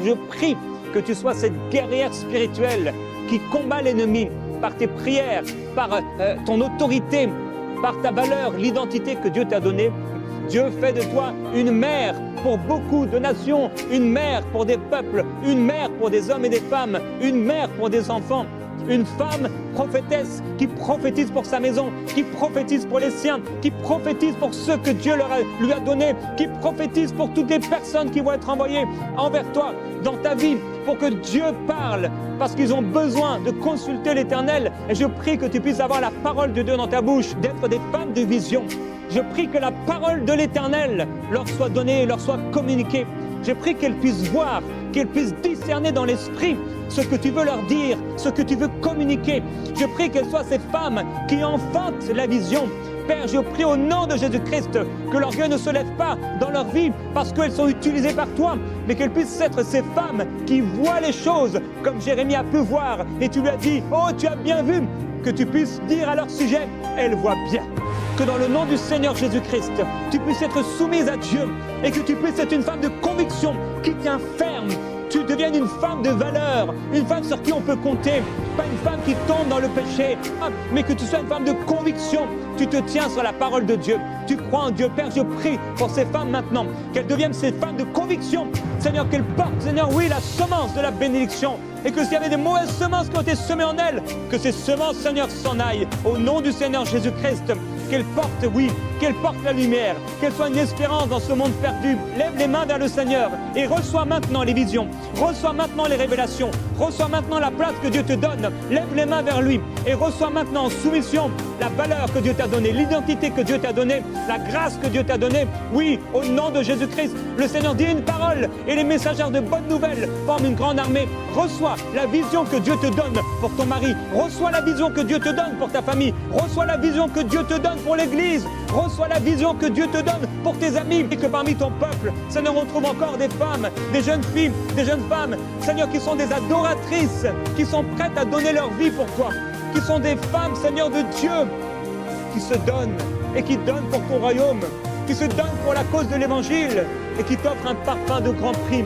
Je prie que tu sois cette guerrière spirituelle qui combat l'ennemi par tes prières, par ton autorité, par ta valeur, l'identité que Dieu t'a donnée. Dieu fait de toi une mère pour beaucoup de nations, une mère pour des peuples, une mère pour des hommes et des femmes, une mère pour des enfants. Une femme prophétesse qui prophétise pour sa maison, qui prophétise pour les siens, qui prophétise pour ceux que Dieu lui a donnés, qui prophétise pour toutes les personnes qui vont être envoyées envers toi dans ta vie, pour que Dieu parle, parce qu'ils ont besoin de consulter l'Éternel. Et je prie que tu puisses avoir la parole de Dieu dans ta bouche, d'être des femmes de vision. Je prie que la parole de l'Éternel leur soit donnée, leur soit communiquée. Je prie qu'elles puissent voir, qu'elles puissent discerner dans l'esprit ce que tu veux leur dire, ce que tu veux communiquer. Je prie qu'elles soient ces femmes qui enfantent la vision. Père, je prie au nom de Jésus-Christ que l'orgueil ne se lève pas dans leur vie parce qu'elles sont utilisées par toi, mais qu'elles puissent être ces femmes qui voient les choses comme Jérémie a pu voir. Et tu lui as dit, oh, tu as bien vu, que tu puisses dire à leur sujet, elles voient bien. Que dans le nom du Seigneur Jésus-Christ, tu puisses être soumise à Dieu et que tu puisses être une femme de conviction qui tient ferme. Tu deviennes une femme de valeur, une femme sur qui on peut compter, pas une femme qui tombe dans le péché, mais que tu sois une femme de conviction. Tu te tiens sur la parole de Dieu, tu crois en Dieu. Père, je prie pour ces femmes maintenant, qu'elles deviennent ces femmes de conviction. Seigneur, qu'elles portent, Seigneur, oui, la semence de la bénédiction. Et que s'il y avait des mauvaises semences qui ont été semées en elles, que ces semences, Seigneur, s'en aillent. Au nom du Seigneur Jésus-Christ, qu'elles portent, oui, qu'elles portent la lumière, qu'elles soient une espérance dans ce monde perdu. Lève les mains vers le Seigneur et reçois maintenant les visions, reçois maintenant les révélations, reçois maintenant la place que Dieu te donne. Lève les mains vers lui et reçois maintenant en soumission la valeur que Dieu t'a donnée, l'identité que Dieu t'a donnée, la grâce que Dieu t'a donnée. Oui, au nom de Jésus-Christ, le Seigneur dit une parole et les messagers de bonnes nouvelles forment une grande armée. Reçois la vision que Dieu te donne pour ton mari, reçois la vision que Dieu te donne pour ta famille, reçois la vision que Dieu te donne pour l'Église, reçois la vision que Dieu te donne pour tes amis et que parmi ton peuple, Seigneur, on trouve encore des femmes, des jeunes filles, des jeunes femmes, Seigneur, qui sont des adoratrices, qui sont prêtes à donner leur vie pour toi, qui sont des femmes, Seigneur, de Dieu, qui se donnent et qui donnent pour ton royaume, qui se donnent pour la cause de l'Évangile et qui t'offrent un parfum de grand prix.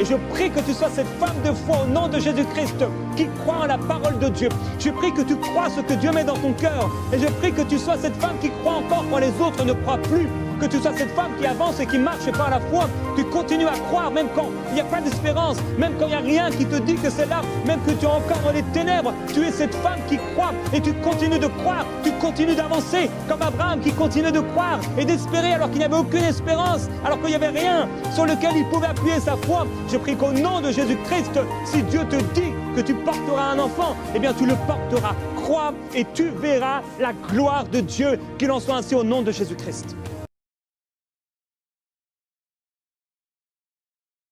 Et je prie que tu sois cette femme de foi au nom de Jésus-Christ qui croit en la parole de Dieu. Je prie que tu crois ce que Dieu met dans ton cœur. Et je prie que tu sois cette femme qui croit encore quand les autres ne croient plus. Que tu sois cette femme qui avance et qui marche par la foi. Tu continues à croire même quand il n'y a pas d'espérance, même quand il n'y a rien qui te dit que c'est là, même que tu es encore dans les ténèbres. Tu es cette femme qui croit et tu continues de croire. Tu continues d'avancer comme Abraham qui continuait de croire et d'espérer alors qu'il n'y avait aucune espérance, alors qu'il n'y avait rien sur lequel il pouvait appuyer sa foi. Je prie qu'au nom de Jésus-Christ, si Dieu te dit que tu porteras un enfant, eh bien tu le porteras. Crois et tu verras la gloire de Dieu, qu'il en soit ainsi au nom de Jésus-Christ.